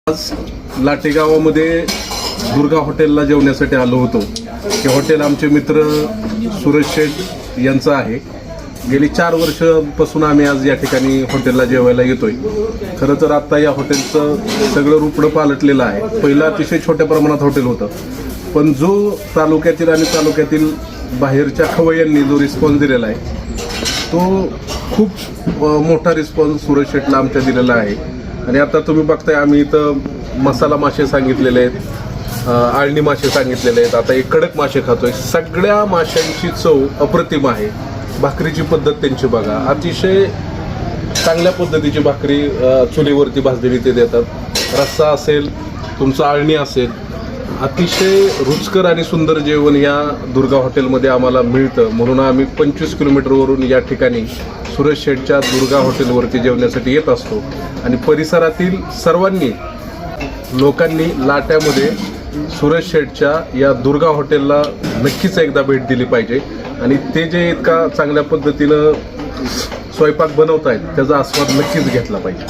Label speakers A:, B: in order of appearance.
A: आज लाटेगावामध्ये दुर्गा हॉटेलला जेवण्यासाठी आलो होतो. हे हॉटेल आमचे मित्र सुरेश शेठ यांचं आहे. गेली 4 वर्षांपासून आम्ही आज या ठिकाणी हॉटेलला जेवायला येतोय. खरं तर आता या हॉटेलचं सगळं रूपडं पालटलेलं आहे. पहिलं अतिशय छोट्या प्रमाणात हॉटेल होतं, पण जो तालुक्यातील आणि तालुक्यातील बाहेरच्या खवय्यांनी जो रिस्पॉन्स दिलेला आहे तो खूप मोठा रिस्पॉन्स सुरेश शेठला आमच्या दिलेला आहे. आणि आता तुम्ही बघताय आम्ही इथं मसाला मासे सांगितलेले आहेत, आळणी मासे सांगितलेले आहेत, आता एक कडक मासे खातोय. सगळ्या माशांची चव अप्रतिम आहे. भाकरीची पद्धत त्यांची बघा, अतिशय चांगल्या पद्धतीची भाकरी चुलीवरती भाजलेली ते देतात. रस्सा असेल, तुमचं आळणी असेल, अतिशय रुचकर आणि सुंदर जेवण या दुर्गा हॉटेलमध्ये आम्हाला मिळतं. म्हणून आम्ही 25 किलोमीटरवरून या ठिकाणी सुरेश शेठच्या दुर्गा हॉटेलवरती जेवण्यासाठी येत असतो. आणि परिसरातील सर्वांनी लोकांनी लाट्यामध्ये सुरेश शेठच्या या दुर्गा हॉटेलला नक्कीच एकदा भेट दिली पाहिजे. आणि ते जे इतका चांगल्या पद्धतीनं स्वयंपाक बनवत आहेत त्याचा आस्वाद नक्कीच घेतला पाहिजे.